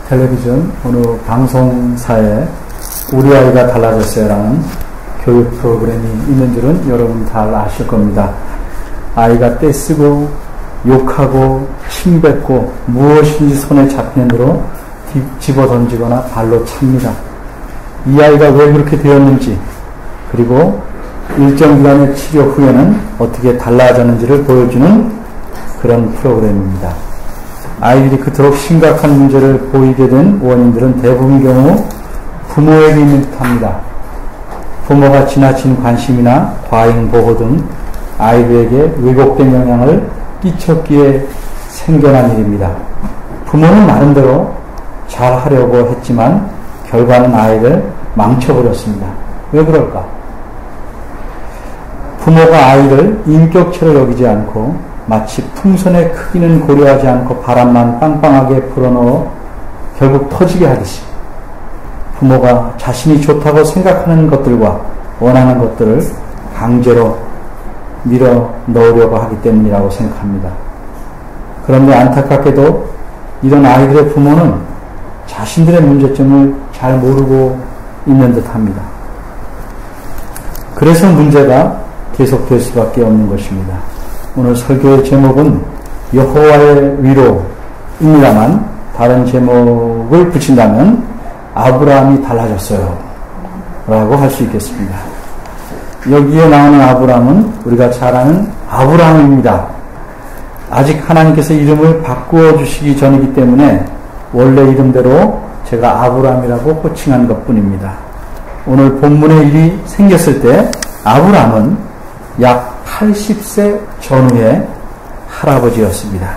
텔레비전 어느 방송사에 우리 아이가 달라졌어요라는 교육 프로그램이 있는 줄은 여러분 다 아실 겁니다. 아이가 떼쓰고 욕하고 침뱉고 무엇인지 손에 잡히는 대로 집어던지거나 발로 찹니다. 이 아이가 왜 그렇게 되었는지, 그리고 일정 기간의 치료 후에는 어떻게 달라졌는지를 보여주는 그런 프로그램입니다. 아이들이 그토록 심각한 문제를 보이게 된 원인들은 대부분 경우 부모에게 있는 듯합니다. 부모가 지나친 관심이나 과잉 보호 등 아이들에게 왜곡된 영향을 끼쳤기에 생겨난 일입니다. 부모는 나름대로 잘하려고 했지만 결과는 아이를 망쳐버렸습니다. 왜 그럴까? 부모가 아이를 인격체로 여기지 않고 마치 풍선의 크기는 고려하지 않고 바람만 빵빵하게 불어넣어 결국 터지게 하듯이 부모가 자신이 좋다고 생각하는 것들과 원하는 것들을 강제로 밀어 넣으려고 하기 때문이라고 생각합니다. 그런데 안타깝게도 이런 아이들의 부모는 자신들의 문제점을 잘 모르고 있는 듯합니다. 그래서 문제가 계속될 수밖에 없는 것입니다. 오늘 설교의 제목은 여호와의 위로입니다만 다른 제목을 붙인다면 아브라함이 달라졌어요 라고 할 수 있겠습니다. 여기에 나오는 아브라함은 우리가 잘 아는 아브라함입니다. 아직 하나님께서 이름을 바꾸어 주시기 전이기 때문에 원래 이름대로 제가 아브라함이라고 호칭한 것뿐입니다. 오늘 본문의 일이 생겼을 때 아브라함은 약 80세 전후의 할아버지였습니다.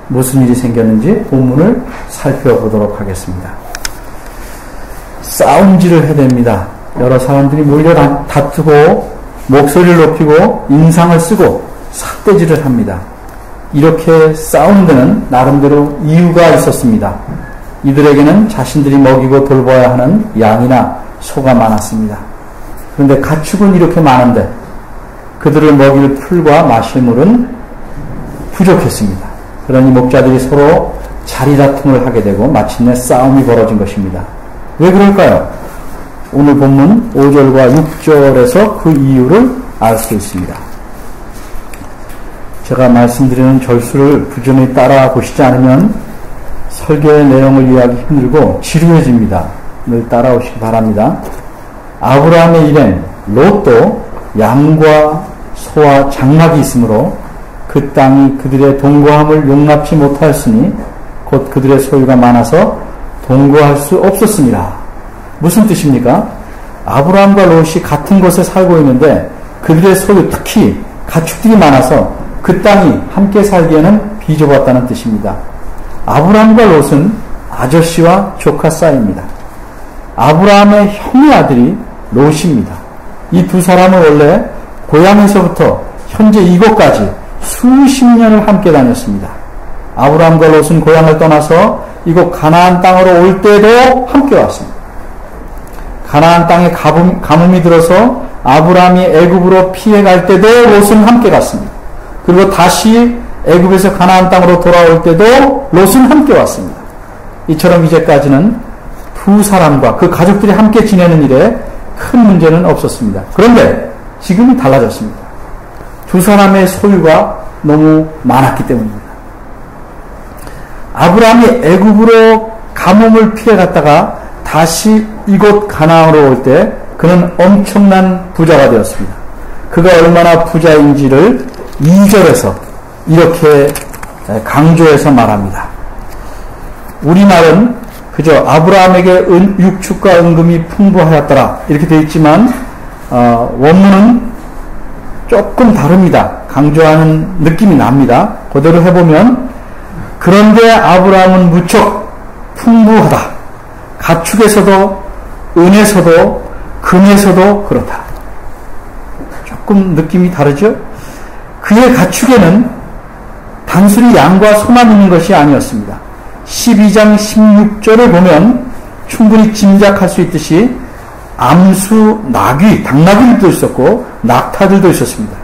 무슨 일이 생겼는지 본문을 살펴보도록 하겠습니다. 싸움질을 해댑니다. 여러 사람들이 몰려 다투고 목소리를 높이고 인상을 쓰고 삿대질을 합니다. 이렇게 싸우는 데는 나름대로 이유가 있었습니다. 이들에게는 자신들이 먹이고 돌봐야 하는 양이나 소가 많았습니다. 그런데 가축은 이렇게 많은데 그들을 먹일 풀과 마실 물은 부족했습니다. 그러니 목자들이 서로 자리다툼을 하게 되고 마침내 싸움이 벌어진 것입니다. 왜 그럴까요? 오늘 본문 5절과 6절에서 그 이유를 알 수 있습니다. 제가 말씀드리는 절수를 부지런히 따라 보시지 않으면 설교의 내용을 이해하기 힘들고 지루해집니다. 늘 따라오시기 바랍니다. 아브라함의 일행 롯도 양과 소와 장막이 있으므로 그 땅이 그들의 동거함을 용납치 못하였으니 곧 그들의 소유가 많아서 동거할 수 없었습니다. 무슨 뜻입니까? 아브라함과 롯이 같은 곳에 살고 있는데 그들의 소유, 특히 가축들이 많아서 그 땅이 함께 살기에는 비좁았다는 뜻입니다. 아브라함과 롯은 아저씨와 조카 사이입니다. 아브라함의 형의 아들이 롯입니다. 이 두 사람은 원래 고향에서부터 현재 이곳까지 수십 년을 함께 다녔습니다. 아브라함과 롯은 고향을 떠나서 이곳 가나안 땅으로 올 때도 함께 왔습니다. 가나안 땅에 가뭄이 들어서 아브라함이 애굽으로 피해갈 때도 롯은 함께 갔습니다. 그리고 다시 애굽에서 가나안 땅으로 돌아올 때도 롯은 함께 왔습니다. 이처럼 이제까지는 두 사람과 그 가족들이 함께 지내는 일에 큰 문제는 없었습니다. 그런데 지금이 달라졌습니다. 두 사람의 소유가 너무 많았기 때문입니다. 아브라함이 애굽으로 가뭄을 피해갔다가 다시 이곳 가나안으로 올 때 그는 엄청난 부자가 되었습니다. 그가 얼마나 부자인지를 2절에서 이렇게 강조해서 말합니다. 우리말은 그저 아브라함에게 육축과 은금이 풍부하였더라 이렇게 되어 있지만 원문은 조금 다릅니다. 강조하는 느낌이 납니다. 그대로 해보면 그런데 아브라함은 무척 풍부하다. 가축에서도 은에서도 금에서도 그렇다. 조금 느낌이 다르죠? 그의 가축에는 단순히 양과 소만 있는 것이 아니었습니다. 12장 16절을 보면 충분히 짐작할 수 있듯이 암수, 나귀, 당나귀들도 있었고 낙타들도 있었습니다.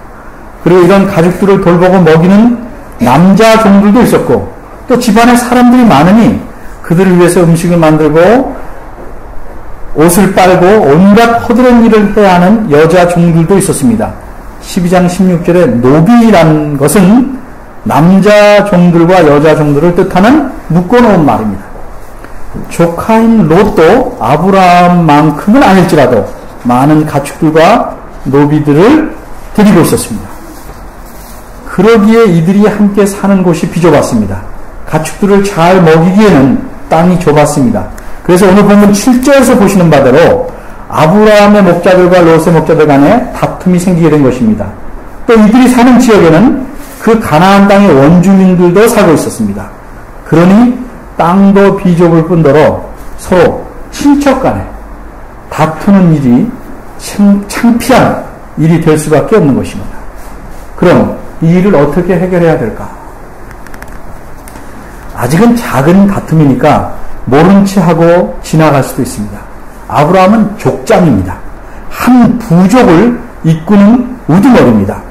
그리고 이런 가축들을 돌보고 먹이는 남자 종들도 있었고 또 집안에 사람들이 많으니 그들을 위해서 음식을 만들고 옷을 빨고 온갖 허드렛 일을 해야 하는 여자 종들도 있었습니다. 12장 16절에 노비란 것은 남자 종들과 여자 종들을 뜻하는 묶어놓은 말입니다. 조카인 롯도 아브라함만큼은 아닐지라도 많은 가축들과 노비들을 데리고 있었습니다. 그러기에 이들이 함께 사는 곳이 비좁았습니다. 가축들을 잘 먹이기에는 땅이 좁았습니다. 그래서 오늘 본문 7절에서 보시는 바대로 아브라함의 목자들과 롯의 목자들 간에 다툼이 생기게 된 것입니다. 또 이들이 사는 지역에는 그 가나안 땅의 원주민들도 살고 있었습니다. 그러니 땅도 비좁을 뿐더러 서로 친척 간에 다투는 일이 창피한 일이 될 수밖에 없는 것입니다. 그럼 이 일을 어떻게 해결해야 될까? 아직은 작은 다툼이니까 모른 채 하고 지나갈 수도 있습니다. 아브라함은 족장입니다. 한 부족을 이끄는 우두머리입니다.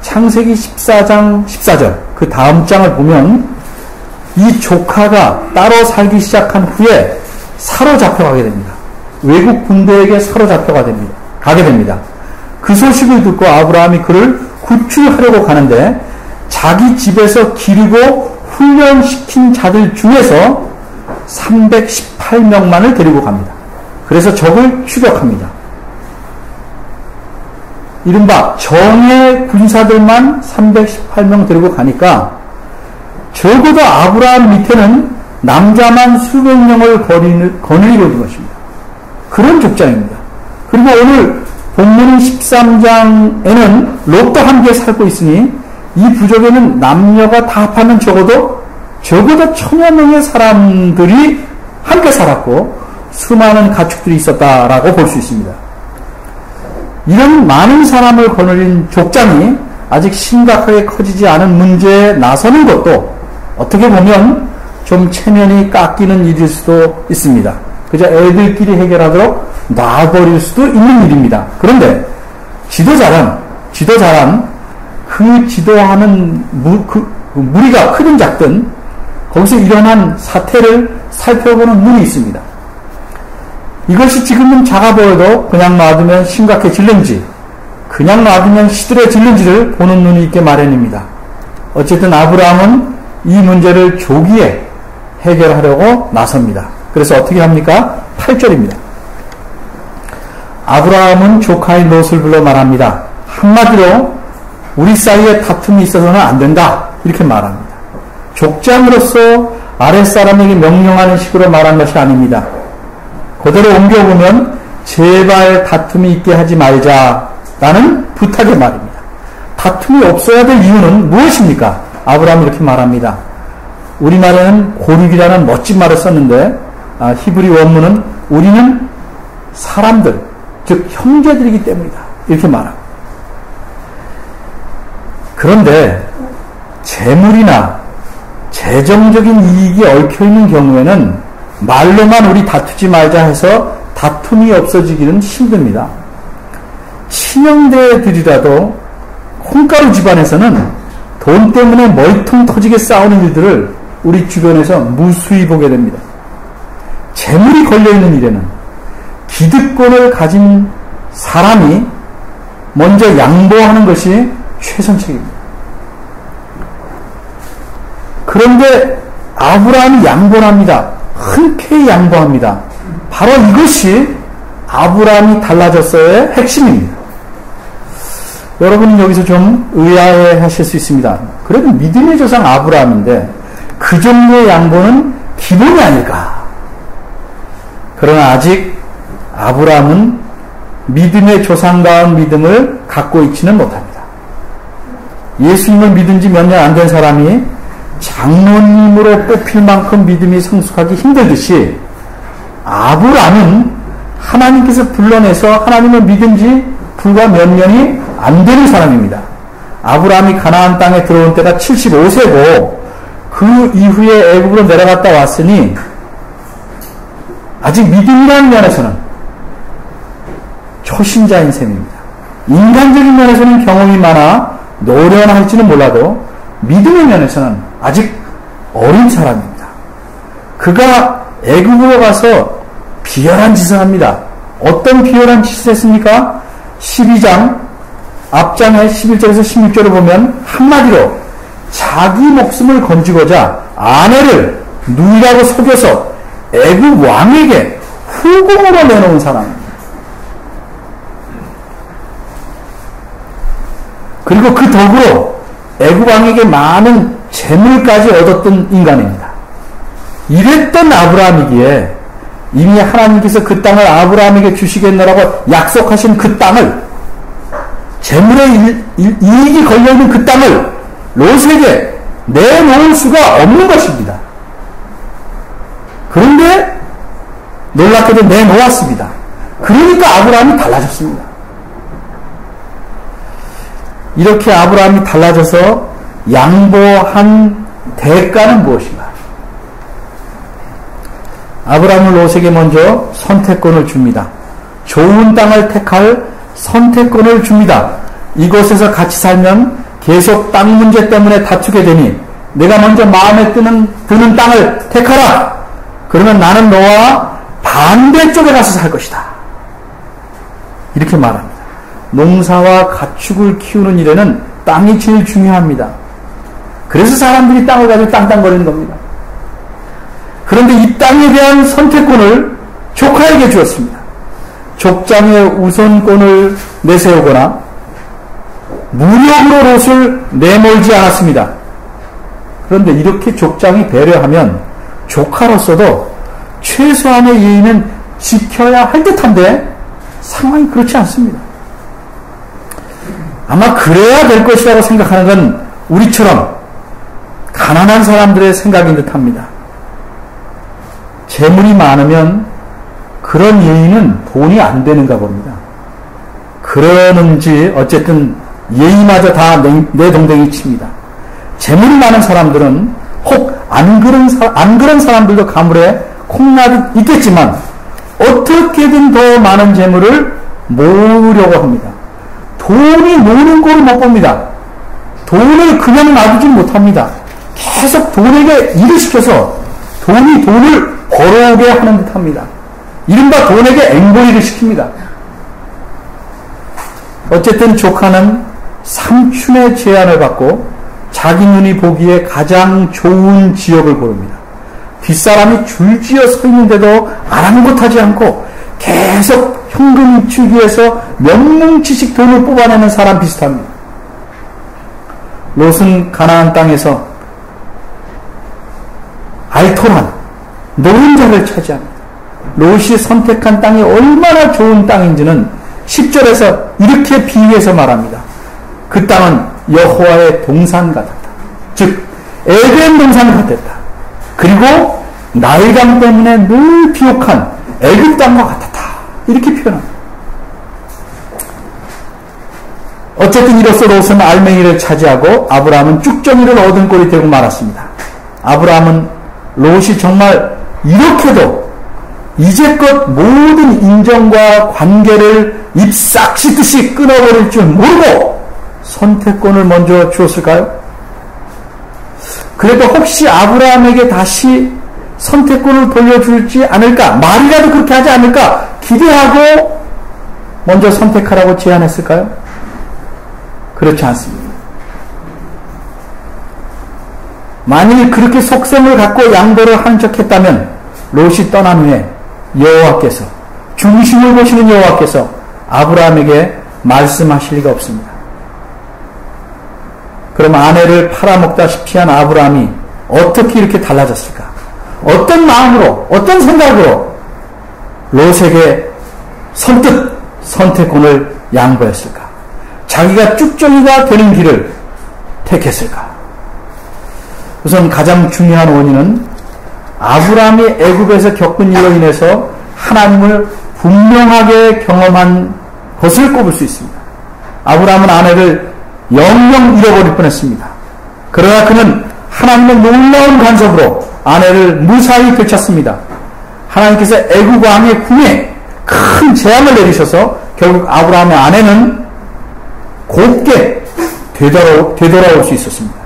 창세기 14장 14절 그 다음 장을 보면 이 조카가 따로 살기 시작한 후에 사로잡혀가게 됩니다. 외국 군대에게 가게 됩니다. 그 소식을 듣고 아브라함이 그를 구출하려고 가는데 자기 집에서 기르고 훈련시킨 자들 중에서 318명만을 데리고 갑니다. 그래서 적을 추격합니다. 이른바 정예 군사들만 318명 데리고 가니까 적어도 아브라함 밑에는 남자만 수백 명을 거느리고 있는 것입니다. 그런 족장입니다. 그리고 오늘 본문 13장에는 롯도 함께 살고 있으니 이 부족에는 남녀가 다 합하면 적어도 1000여 명의 사람들이 함께 살았고 수많은 가축들이 있었다라고 볼 수 있습니다. 이런 많은 사람을 거느린 족장이 아직 심각하게 커지지 않은 문제에 나서는 것도 어떻게 보면 좀 체면이 깎이는 일일 수도 있습니다. 그저 애들끼리 해결하도록 놔버릴 수도 있는 일입니다. 그런데 지도자란 그 지도하는 무리가 크든 작든 거기서 일어난 사태를 살펴보는 눈이 있습니다. 이것이 지금은 작아 보여도 그냥 놔두면 심각해질는지 그냥 놔두면 시들해질는지를 보는 눈이 있게 마련입니다. 어쨌든 아브라함은 이 문제를 조기에 해결하려고 나섭니다. 그래서 어떻게 합니까? 8절입니다. 아브라함은 조카인 롯을 불러 말합니다. 한마디로 우리 사이에 다툼이 있어서는 안 된다. 이렇게 말합니다. 족장으로서 아랫사람에게 명령하는 식으로 말한 것이 아닙니다. 그대로 옮겨보면 제발 다툼이 있게 하지 말자라는 부탁의 말입니다. 다툼이 없어야 될 이유는 무엇입니까? 아브라함이 이렇게 말합니다. 우리말에는 고륙이라는 멋진 말을 썼는데 히브리 원문은 우리는 사람들, 즉 형제들이기 때문이다. 이렇게 말합니다. 그런데 재물이나 재정적인 이익이 얽혀있는 경우에는 말로만 우리 다투지 말자 해서 다툼이 없어지기는 힘듭니다. 친형제들이라도 콩가루 집안에서는 돈 때문에 머리통 터지게 싸우는 일들을 우리 주변에서 무수히 보게 됩니다. 재물이 걸려있는 일에는 기득권을 가진 사람이 먼저 양보하는 것이 최선책입니다. 그런데 아브라함이 양보를 합니다. 흔쾌히 양보합니다. 바로 이것이 아브라함이 달라졌어의 핵심입니다. 여러분은 여기서 좀 의아해 하실 수 있습니다. 그래도 믿음의 조상 아브라함인데 그 정도의 양보는 기본이 아닐까. 그러나 아직 아브라함은 믿음의 조상다운 믿음을 갖고 있지는 못합니다. 예수님을 믿은 지 몇 년 안 된 사람이 장로님으로 뽑힐 만큼 믿음이 성숙하기 힘들듯이 아브라함은 하나님께서 불러내서 하나님을 믿은 지 불과 몇 년이 안 되는 사람입니다. 아브라함이 가나안 땅에 들어온 때가 75세고 그 이후에 애굽으로 내려갔다 왔으니 아직 믿음이라는 면에서는 초신자인 셈입니다. 인간적인 면에서는 경험이 많아 노련할지는 몰라도 믿음의 면에서는 아직 어린 사람입니다. 그가 애굽으로 가서 비열한 짓을 합니다. 어떤 비열한 짓을 했습니까? 12장 앞장에 11절에서 16절을 보면 한마디로 자기 목숨을 건지고자 아내를 누이라고 속여서 애굽 왕에게 후궁으로 내놓은 사람입니다. 그리고 그 덕으로 애굽 왕에게 많은 재물까지 얻었던 인간입니다. 이랬던 아브라함이기에 이미 하나님께서 그 땅을 아브라함에게 주시겠노라고 약속하신 그 땅을, 재물의 이익이 걸려있는 그 땅을 롯에게 내놓을 수가 없는 것입니다. 그런데 놀랍게도 내놓았습니다. 그러니까 아브라함이 달라졌습니다. 이렇게 아브라함이 달라져서 양보한 대가는 무엇인가? 아브라함은 롯에게 먼저 선택권을 줍니다. 좋은 땅을 택할 선택권을 줍니다. 이곳에서 같이 살면 계속 땅 문제 때문에 다투게 되니 내가 먼저 마음에 드는 땅을 택하라. 그러면 나는 너와 반대쪽에 가서 살 것이다. 이렇게 말합니다. 농사와 가축을 키우는 일에는 땅이 제일 중요합니다. 그래서 사람들이 땅을 가지고 땅땅거리는 겁니다. 그런데 이 땅에 대한 선택권을 조카에게 주었습니다. 족장의 우선권을 내세우거나 무력으로 롯을 내몰지 않았습니다. 그런데 이렇게 족장이 배려하면 조카로서도 최소한의 예의는 지켜야 할 듯한데 상황이 그렇지 않습니다. 아마 그래야 될 것이라고 생각하는 건 우리처럼 가난한 사람들의 생각인 듯합니다. 재물이 많으면 그런 예의는 돈이 안 되는가 봅니다. 그러는지 어쨌든 예의마저 다 내동댕이 칩니다. 재물이 많은 사람들은 혹 안 그런 사람들도 가물에 콩나듯 있겠지만 어떻게든 더 많은 재물을 모으려고 합니다. 돈이 노는 걸 못 봅니다. 돈을 그냥 놔두지 못합니다. 계속 돈에게 일을 시켜서 돈이 돈을 벌어오게 하는 듯합니다. 이른바 돈에게 앵벌이를 시킵니다. 어쨌든 조카는 삼촌의 제안을 받고 자기 눈이 보기에 가장 좋은 지역을 고릅니다. 뒷사람이 줄지어 서 있는데도 아랑곳하지 않고 계속 현금 입추기 위해서 몇 뭉치씩 돈을 뽑아내는 사람 비슷합니다. 롯은 가나안 땅에서 알토란 노른자를 차지합니다. 롯이 선택한 땅이 얼마나 좋은 땅인지는 10절에서 이렇게 비유해서 말합니다. 그 땅은 여호와의 동산 같았다. 즉 에덴 동산 같았다. 그리고 나일강 때문에 늘 비옥한 애굽 땅과 같았다. 이렇게 표현합니다. 어쨌든 이로써 롯은 알맹이를 차지하고 아브라함은 쭉정이를 얻은 꼴이 되고 말았습니다. 아브라함은 롯이 정말 이렇게도 이제껏 모든 인정과 관계를 잎싹 씻듯이 끊어버릴 줄 모르고 선택권을 먼저 주었을까요? 그래도 혹시 아브라함에게 다시 선택권을 돌려줄지 않을까, 말이라도 그렇게 하지 않을까 기대하고 먼저 선택하라고 제안했을까요? 그렇지 않습니다. 만일 그렇게 속셈을 갖고 양보를 한 척했다면 롯이 떠난 후에 여호와께서, 중심을 보시는 여호와께서 아브라함에게 말씀하실 리가 없습니다. 그럼 아내를 팔아먹다시피 한 아브라함이 어떻게 이렇게 달라졌을까? 어떤 마음으로, 어떤 생각으로 롯에게 선뜻 선택권을 양보했을까? 자기가 쭉정이가 되는 길을 택했을까? 우선 가장 중요한 원인은 아브라함이 애굽에서 겪은 일로 인해서 하나님을 분명하게 경험한 것을 꼽을 수 있습니다. 아브라함은 아내를 영영 잃어버릴 뻔했습니다. 그러나 그는 하나님의 놀라운 간섭으로 아내를 무사히 되찾습니다. 하나님께서 애굽 왕의 궁에 큰 재앙을 내리셔서 결국 아브라함의 아내는 곱게 되돌아올 수 있었습니다.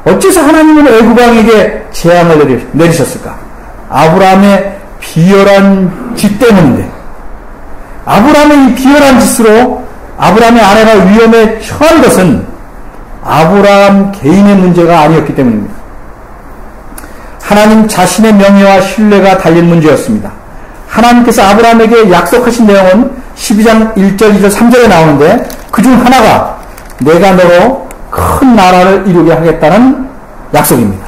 어째서 하나님은 애굽 왕에게 재앙을 내리셨을까? 아브라함의 비열한 짓 때문인데, 아브라함의 이 비열한 짓으로 아브라함의 아내가 위험에 처한 것은 아브라함 개인의 문제가 아니었기 때문입니다. 하나님 자신의 명예와 신뢰가 달린 문제였습니다. 하나님께서 아브라함에게 약속하신 내용은 12장 1절, 2절, 3절에 나오는데, 그중 하나가 내가 너로 큰 나라를 이루게 하겠다는 약속입니다.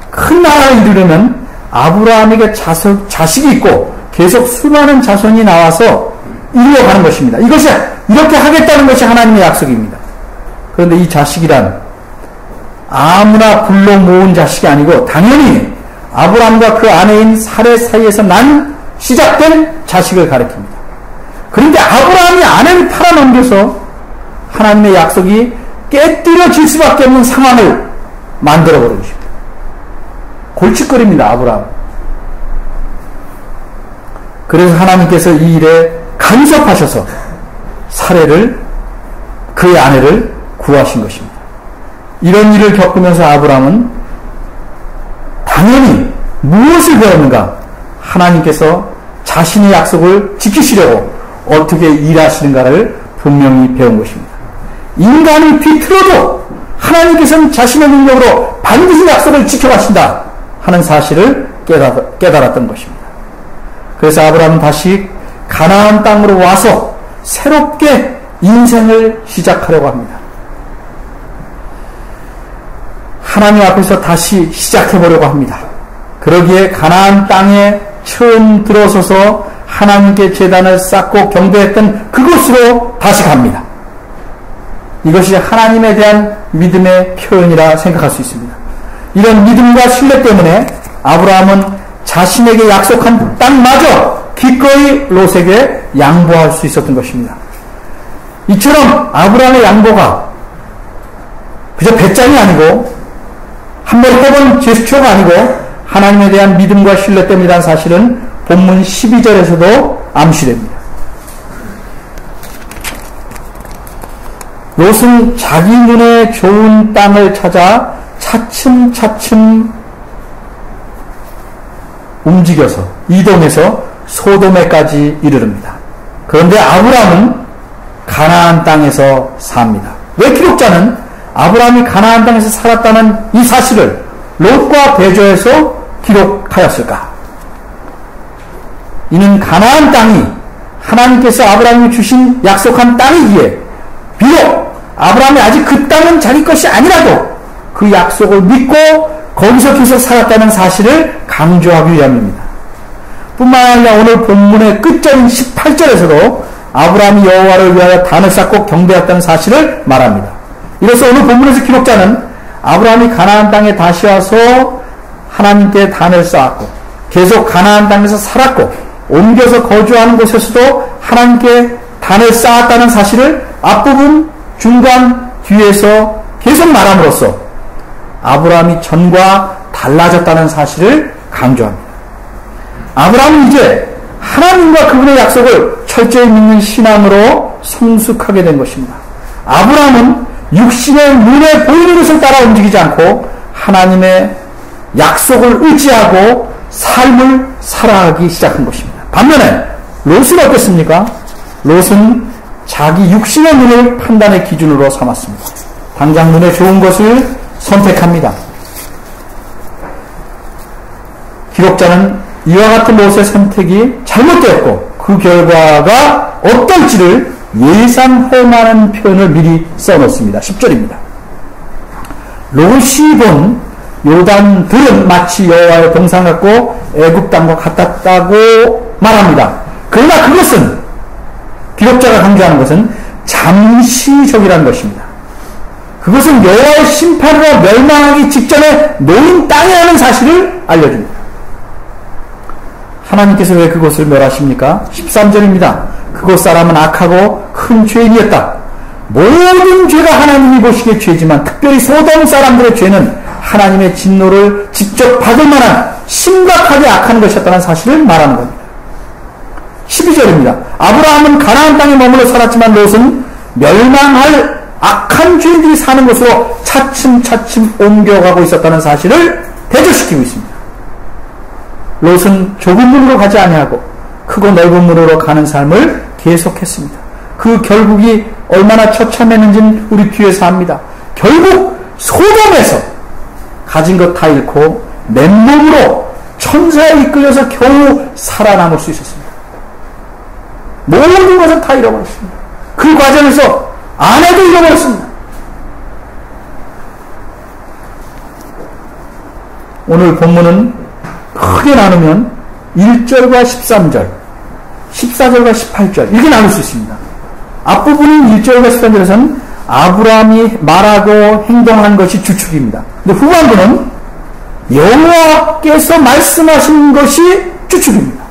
큰 나라를 이루려면 아브라함에게 자식이 있고 계속 수많은 자손이 나와서 이루어가는 것입니다. 이것이 이렇게 하겠다는 것이 하나님의 약속입니다. 그런데 이 자식이란 아무나 불러 모은 자식이 아니고 당연히 아브라함과 그 아내인 사레 사이에서 시작된 자식을 가리킵니다. 그런데 아브라함이 아내를 팔아넘겨서 하나님의 약속이 깨뜨려질 수밖에 없는 상황을 만들어버린 것입니다. 골칫거립니다, 아브라함. 그래서 하나님께서 이 일에 간섭하셔서 사레를, 그의 아내를 구하신 것입니다. 이런 일을 겪으면서 아브라함은 당연히 무엇을 배웠는가? 하나님께서 자신의 약속을 지키시려고 어떻게 일하시는가를 분명히 배운 것입니다. 인간이 뒤틀어도 하나님께서는 자신의 능력으로 반드시 약속을 지켜가신다 하는 사실을 깨달았던 것입니다. 그래서 아브라함은 다시 가나안 땅으로 와서 새롭게 인생을 시작하려고 합니다. 하나님 앞에서 다시 시작해보려고 합니다. 그러기에 가나안 땅에 처음 들어서서 하나님께 제단을 쌓고 경배했던 그곳으로 다시 갑니다. 이것이 하나님에 대한 믿음의 표현이라 생각할 수 있습니다. 이런 믿음과 신뢰 때문에 아브라함은 자신에게 약속한 땅마저 기꺼이 롯에게 양보할 수 있었던 것입니다. 이처럼 아브라함의 양보가 그저 배짱이 아니고 한 번 해본 제스처가 아니고 하나님에 대한 믿음과 신뢰 때문이라는 사실은 본문 12절에서도 암시됩니다. 롯은 자기 눈에 좋은 땅을 찾아 차츰차츰 움직여서 이동해서 소돔에까지 이르릅니다. 그런데 아브라함은 가나안 땅에서 삽니다. 왜 기록자는 아브라함이 가나안 땅에서 살았다는 이 사실을 롯과 대조해서 기록하였을까? 이는 가나안 땅이 하나님께서 아브라함이 주신 약속한 땅이기에 비록 아브라함이 아직 그 땅은 자기 것이 아니라도 그 약속을 믿고 거기서 계속 살았다는 사실을 강조하기 위함입니다. 뿐만 아니라 오늘 본문의 끝절인 18절에서도 아브라함이 여호와를 위하여 단을 쌓고 경배했다는 사실을 말합니다. 이로써 오늘 본문에서 기록자는 아브라함이 가나안 땅에 다시 와서 하나님께 단을 쌓았고 계속 가나안 땅에서 살았고 옮겨서 거주하는 곳에서도 하나님께 단을 쌓았다는 사실을 앞부분, 중간, 뒤에서 계속 말함으로써 아브라함이 전과 달라졌다는 사실을 강조합니다. 아브라함은 이제 하나님과 그분의 약속을 철저히 믿는 신앙으로 성숙하게 된 것입니다. 아브라함은 육신의 눈에 보이는 것을 따라 움직이지 않고 하나님의 약속을 의지하고 삶을 살아가기 시작한 것입니다. 반면에 롯은 어땠습니까? 롯은 자기 육신의 눈을 판단의 기준으로 삼았습니다. 당장 눈에 좋은 것을 선택합니다. 기록자는 이와 같은 롯의 선택이 잘못되었고 그 결과가 어떨지를 예상할 만한 표현을 미리 써놓습니다. 10절입니다. 롯이 본 요단들은 마치 여호와의 동상 같고 애굽 땅과 같았다고 말합니다. 그러나 그것은 기록자가 강조하는 것은 잠시적이라는 것입니다. 그것은 여호와의 심판으로 멸망하기 직전에 놓인 땅이라는 사실을 알려줍니다. 하나님께서 왜 그곳을 멸하십니까? 13절입니다. 그곳 사람은 악하고 큰 죄인이었다. 모든 죄가 하나님이 보시기에 죄지만 특별히 소돔 사람들의 죄는 하나님의 진노를 직접 받을 만한 심각하게 악한 것이었다는 사실을 말하는 겁니다. 12절입니다. 아브라함은 가나안 땅에 머물러 살았지만 롯은 멸망할 악한 죄인들이 사는 곳으로 차츰차츰 옮겨가고 있었다는 사실을 대조시키고 있습니다. 롯은 좁은 문으로 가지 아니하고 크고 넓은 문으로 가는 삶을 계속했습니다. 그 결국이 얼마나 처참했는지는 우리 뒤에서 압니다. 결국 소돔에서 가진 것 다 잃고 맨몸으로 천사에 이끌려서 겨우 살아남을 수 있었습니다. 모든 것을 다 잃어버렸습니다. 그 과정에서 아내도 잃어버렸습니다. 오늘 본문은 크게 나누면 1절과 13절, 14절과 18절 이렇게 나눌 수 있습니다. 앞부분인 1절과 13절에서는 아브라함이 말하고 행동한 것이 주축입니다. 근데 후반부는 여호와께서 말씀하신 것이 주축입니다.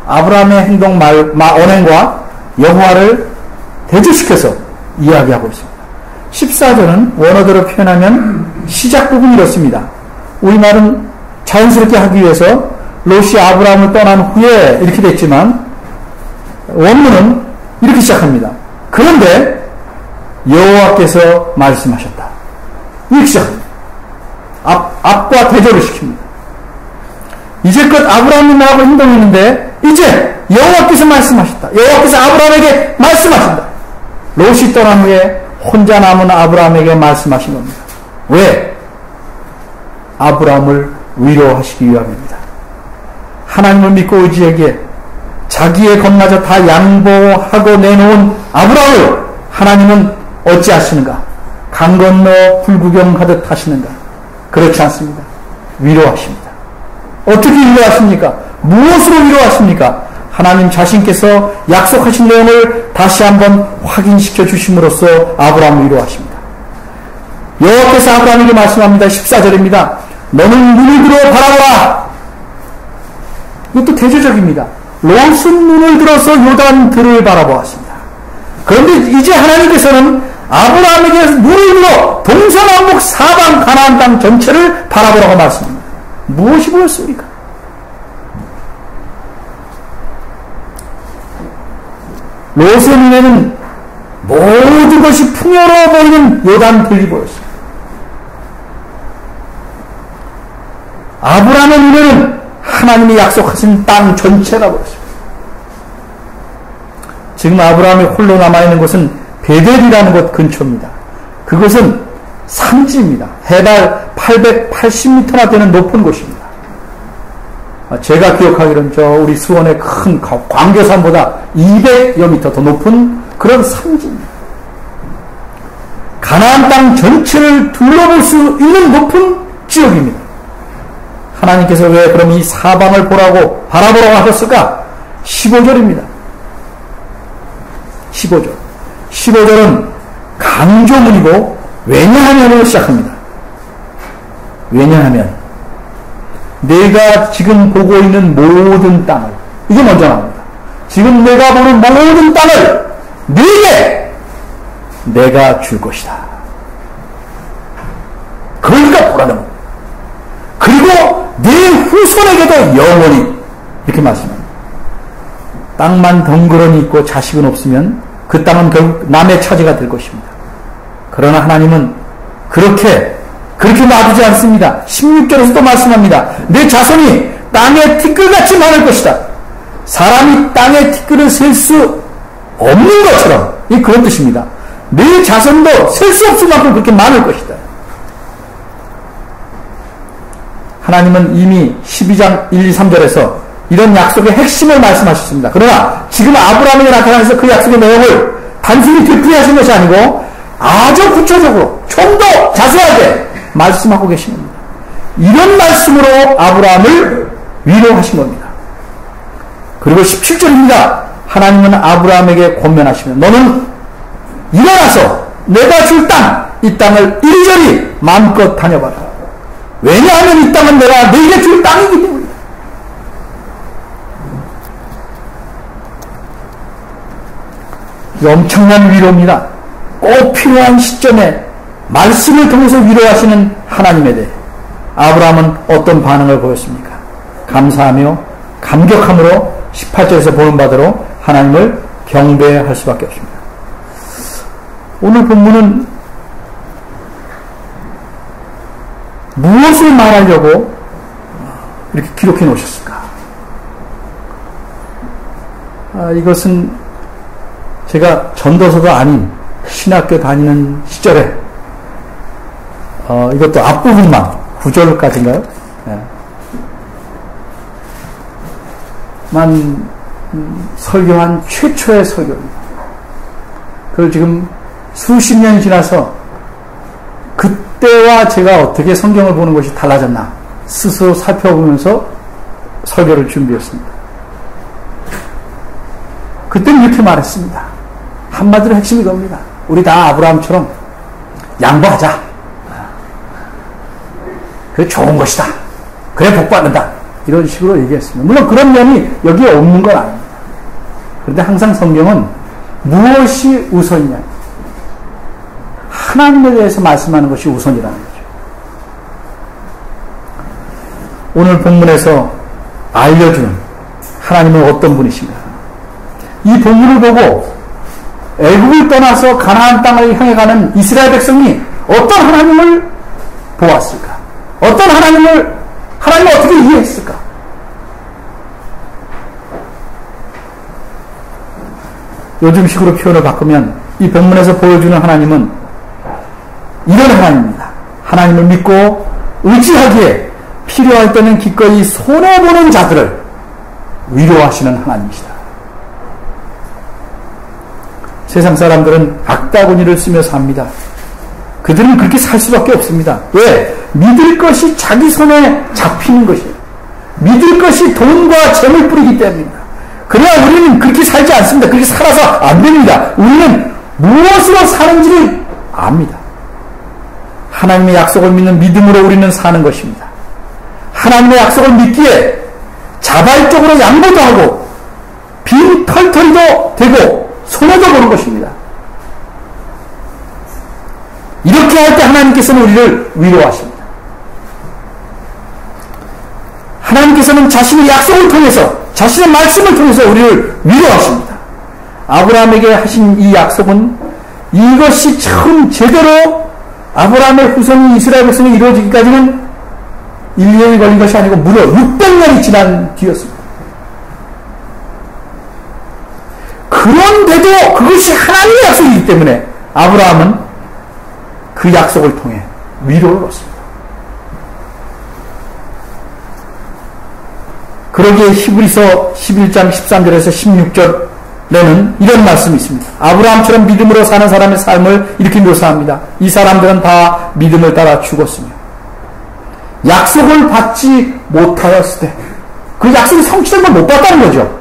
아브라함의 행동 언행과 여호와를 대조시켜서 이야기하고 있습니다. 14절은 원어대로 표현하면 시작 부분이 이렇습니다. 우리말은 자연스럽게 하기 위해서 롯이 아브라함을 떠난 후에 이렇게 됐지만 원문은 이렇게 시작합니다. 그런데 여호와께서 말씀하셨다. 이렇게 시작합니다. 앞과 대조를 시킵니다. 이제껏 아브라함이 나하고 행동했는데 이제 여호와께서 말씀하셨다. 여호와께서 아브라함에게 말씀하신다. 롯이 떠난 후에 혼자 남은 아브라함에게 말씀하신 겁니다. 왜? 아브라함을 위로하시기 위함입니다. 하나님을 믿고 의지하기에 자기의 것마저 다 양보하고 내놓은 아브라함을 하나님은 어찌하시는가? 강 건너 불구경하듯 하시는가? 그렇지 않습니다. 위로하십니다. 어떻게 위로하십니까? 무엇으로 위로하십니까? 하나님 자신께서 약속하신 내용을 다시 한번 확인시켜 주심으로써 아브라함을 위로하십니다. 여호와께서 아브라함에게 말씀합니다. 14절입니다. 너는 눈을 들어 바라보라. 이것도 대조적입니다. 롯은 눈을 들어서 요단들을 바라보았습니다. 그런데 이제 하나님께서는 아브라함에게 눈을 들어 동서남북 사방 가나안 땅 전체를 바라보라고 말씀합니다. 무엇이 보였습니까? 롯의 눈에는 모든 것이 풍요로워 보이는 요단들이 보였습니다. 아브라함의 눈에는 하나님이 약속하신 땅 전체가 보였습니다. 지금 아브라함이 홀로 남아있는 곳은 베델이라는 곳 근처입니다. 그곳은 산지입니다. 해발 880m나 되는 높은 곳입니다. 제가 기억하기로는 우리 수원의 큰 광교산보다 200여 미터 더 높은 그런 산지입니다. 가나안 땅 전체를 둘러볼 수 있는 높은 지역입니다. 하나님께서 왜 그럼 이 사방을 보라고 바라보라고 하셨을까? 15절입니다. 15절. 15절은 강조문이고 왜냐하면으로 시작합니다. 왜냐하면 내가 지금 보고 있는 모든 땅을, 이게 먼저 나옵니다. 지금 내가 보는 모든 땅을 네게 내가 줄 것이다. 그러니까 보라는 겁니다. 그리고 네 후손에게도 영원히, 이렇게 말씀합니다. 땅만 덩그러니 있고 자식은 없으면 그 땅은 결국 남의 차지가 될 것입니다. 그러나 하나님은 그렇게 놔두지 않습니다. 16절에서도 말씀합니다. 내 자손이 땅의 티끌같이 많을 것이다. 사람이 땅의 티끌을 셀 수 없는 것처럼, 이 그런 뜻입니다. 내 자손도 셀 수 없을 만큼 그렇게 많을 것이다. 하나님은 이미 12장 1, 2, 3절에서 이런 약속의 핵심을 말씀하셨습니다. 그러나 지금 아브라함에게 나타나서 그 약속의 내용을 단순히 되풀이하신 것이 아니고 아주 구체적으로 좀 더 자세하게 말씀하고 계신 겁니다. 이런 말씀으로 아브라함을 위로하신 겁니다. 그리고 17절입니다. 하나님은 아브라함에게 권면하시면 너는 일어나서 내가 줄 땅, 이 땅을 이리저리 마음껏 다녀봐라. 왜냐하면 이 땅은 내가 너에게 줄 땅이기 때문이다. 엄청난 위로입니다. 꼭 필요한 시점에 말씀을 통해서 위로하시는 하나님에 대해 아브라함은 어떤 반응을 보였습니까? 감사하며 감격함으로 18절에서 보는 바대로 하나님을 경배할 수밖에 없습니다. 오늘 본문은 무엇을 말하려고 이렇게 기록해 놓으셨을까? 이것은 제가 전도서도 아닌 신학교 다니는 시절에 이것도 앞부분만 9절까지인가요? 만 설교한 최초의 설교입니다. 그걸 지금 수십 년이 지나서 그때와 제가 어떻게 성경을 보는 것이 달라졌나 스스로 살펴보면서 설교를 준비했습니다. 그때는 이렇게 말했습니다. 한마디로 핵심이 겁니다. 우리 다 아브라함처럼 양보하자. 그게 좋은 것이다. 그래 복받는다. 이런 식으로 얘기했습니다. 물론 그런 면이 여기에 없는 건 아닙니다. 그런데 항상 성경은 무엇이 우선이냐? 하나님에 대해서 말씀하는 것이 우선이라는 거죠. 오늘 본문에서 알려주는 하나님은 어떤 분이신가? 이 본문을 보고 애국을 떠나서 가나안 땅을 향해 가는 이스라엘 백성이 어떤 하나님을 보았을까? 어떤 하나님을 어떻게 이해했을까? 요즘식으로 표현을 바꾸면 이 본문에서 보여주는 하나님은 이런 하나님입니다. 하나님을 믿고 의지하기에 필요할 때는 기꺼이 손해보는 자들을 위로하시는 하나님이시다. 세상 사람들은 악다구니를 쓰며 삽니다. 그들은 그렇게 살 수밖에 없습니다. 왜? 믿을 것이 자기 손에 잡히는 것이에요. 믿을 것이 돈과 재물뿐이기 때문입니다. 그래야 우리는 그렇게 살지 않습니다. 그렇게 살아서 안 됩니다. 우리는 무엇으로 사는지를 압니다. 하나님의 약속을 믿는 믿음으로 우리는 사는 것입니다. 하나님의 약속을 믿기에 자발적으로 양보도 하고 빈 털털이도 되고 손해도 보는 것입니다. 이렇게 할 때 하나님께서는 우리를 위로하십니다. 하나님께서는 자신의 약속을 통해서 자신의 말씀을 통해서 우리를 위로하십니다. 아브라함에게 하신 이 약속은 이것이 처음 제대로 아브라함의 후손이 이스라엘 백성이 이루어지기까지는 1년이 걸린 것이 아니고 무려 600년이 지난 뒤였습니다. 그런데도 그것이 하나님의 약속이기 때문에 아브라함은 그 약속을 통해 위로를 얻습니다. 그러기에 히브리서 11장 13절에서 16절에는 이런 말씀이 있습니다. 아브라함처럼 믿음으로 사는 사람의 삶을 이렇게 묘사합니다. 이 사람들은 다 믿음을 따라 죽었으며 약속을 받지 못하였을 때 그 약속이 성취된 걸 못 봤다는 거죠.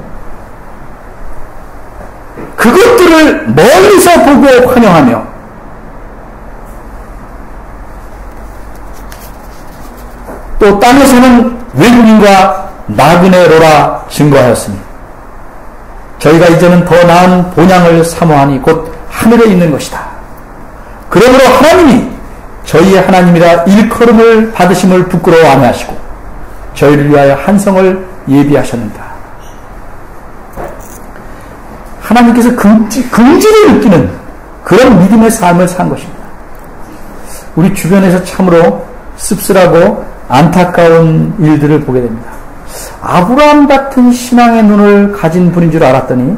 그것들을 멀리서 보고 환영하며 또 땅에서는 외국인과 나그네로라 증거하였으니 저희가 이제는 더 나은 본향을 사모하니 곧 하늘에 있는 것이다. 그러므로 하나님이 저희의 하나님이라 일컬음을 받으심을 부끄러워 안 하시고 저희를 위하여 한성을 예비하셨는다. 하나님께서 긍지를 느끼는 그런 믿음의 삶을 산 것입니다. 우리 주변에서 참으로 씁쓸하고 안타까운 일들을 보게 됩니다. 아브라함 같은 신앙의 눈을 가진 분인 줄 알았더니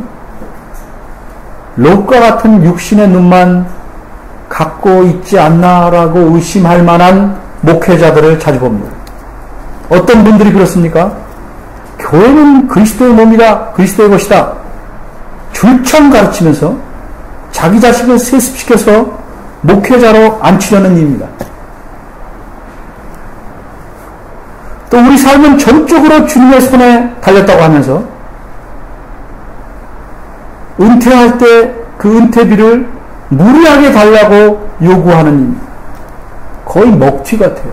롯과 같은 육신의 눈만 갖고 있지 않나라고 의심할 만한 목회자들을 자주 봅니다. 어떤 분들이 그렇습니까? 교회는 그리스도의 몸이다, 그리스도의 것이다 줄창 가르치면서 자기 자식을 세습시켜서 목회자로 앉히려는 일입니다. 또 우리 삶은 전적으로 주님의 손에 달렸다고 하면서 은퇴할 때 그 은퇴비를 무리하게 달라고 요구하는 일입니다. 거의 먹튀 같아요.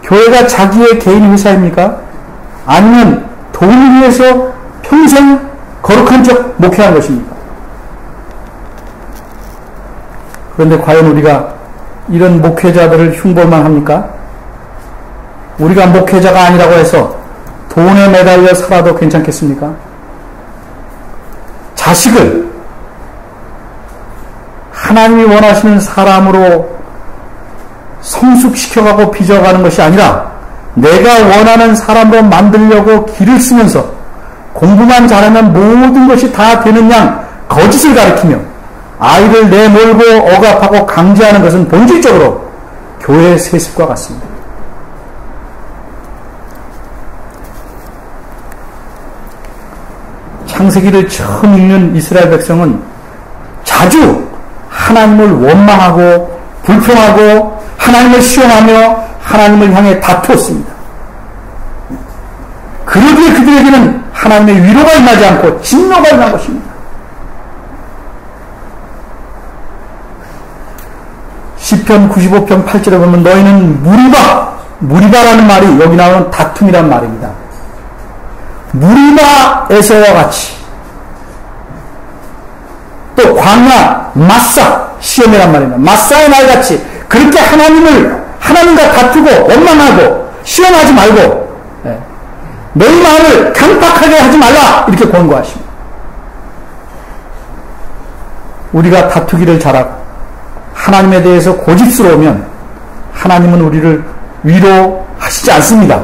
교회가 자기의 개인 회사입니까? 아니면 돈을 위해서 평생 거룩한 척 목회한 것입니까? 그런데 과연 우리가 이런 목회자들을 흉볼만 합니까? 우리가 목회자가 아니라고 해서 돈에 매달려 살아도 괜찮겠습니까? 자식을 하나님이 원하시는 사람으로 성숙시켜가고 빚어가는 것이 아니라 내가 원하는 사람으로 만들려고 기를 쓰면서 공부만 잘하면 모든 것이 다 되는 양 거짓을 가리키며 아이를 내몰고 억압하고 강제하는 것은 본질적으로 교회의 세습과 같습니다. 창세기를 처음 읽는 이스라엘 백성은 자주 하나님을 원망하고 불평하고 하나님을 시험하며 하나님을 향해 다투었습니다. 그러기에 그들에게는 하나님의 위로가 임하지 않고 진노가 임한 것입니다. 시편 95편 8절에 보면 너희는 무리바라는 말이 여기 나오는 다툼이란 말입니다. 무리바에서와 같이 또 광야 마사 시험이란 말입니다. 마사의 날같이 그렇게 하나님과 다투고 원망하고 시험하지 말고 너희 마음을 강팍하게 하지 말라 이렇게 권고하십니다. 우리가 다투기를 잘하고 하나님에 대해서 고집스러우면 하나님은 우리를 위로하시지 않습니다.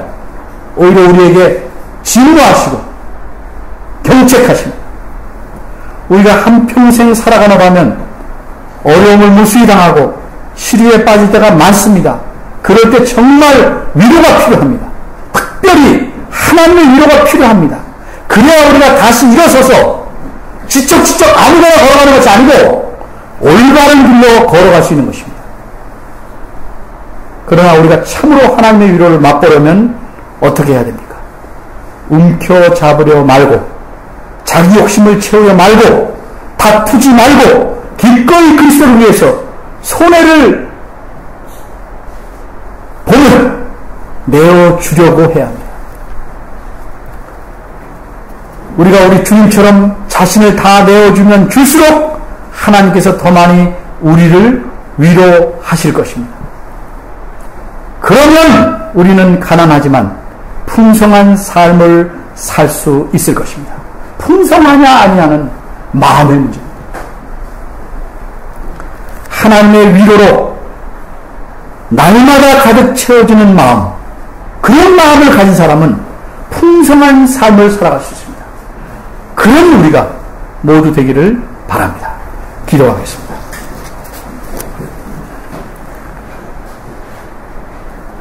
오히려 우리에게 진노하시고 경책하십니다. 우리가 한평생 살아가나 보면 어려움을 무수히 당하고 시리에 빠질 때가 많습니다. 그럴 때 정말 위로가 필요합니다. 특별히 하나님의 위로가 필요합니다. 그래야 우리가 다시 일어서서 지척지척 아무거나 걸어가는 것이 아니고 올바른 길로 걸어갈 수 있는 것입니다. 그러나 우리가 참으로 하나님의 위로를 맛보려면 어떻게 해야 됩니까? 움켜잡으려 말고 자기 욕심을 채우려 말고 다투지 말고 기꺼이 그리스도를 위해서 손해를 보면 내어주려고 해야 합니다. 우리가 우리 주님처럼 자신을 다 내어주면 줄수록 하나님께서 더 많이 우리를 위로하실 것입니다. 그러면 우리는 가난하지만 풍성한 삶을 살 수 있을 것입니다. 풍성하냐 아니냐는 마음의 문제입니다. 하나님의 위로로 날마다 가득 채워지는 마음, 그런 마음을 가진 사람은 풍성한 삶을 살아갈 수 있습니다. 그런 우리가 모두 되기를 바랍니다. 기도하겠습니다.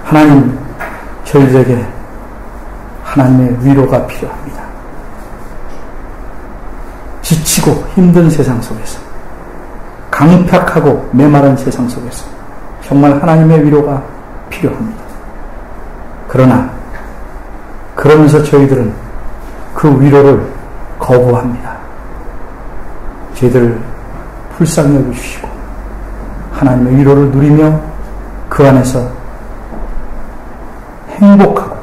하나님, 저희들에게 하나님의 위로가 필요합니다. 지치고 힘든 세상 속에서, 강팍하고 메마른 세상 속에서 정말 하나님의 위로가 필요합니다. 그러면서 저희들은 그 위로를 거부합니다. 저희들을 불쌍히 여겨주시고 하나님의 위로를 누리며 그 안에서 행복하고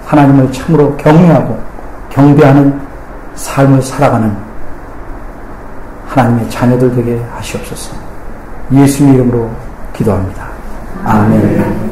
하나님을 참으로 경외하고 경배하는 삶을 살아가는 하나님의 자녀들 되게 하시옵소서. 예수님의 이름으로 기도합니다. 아멘.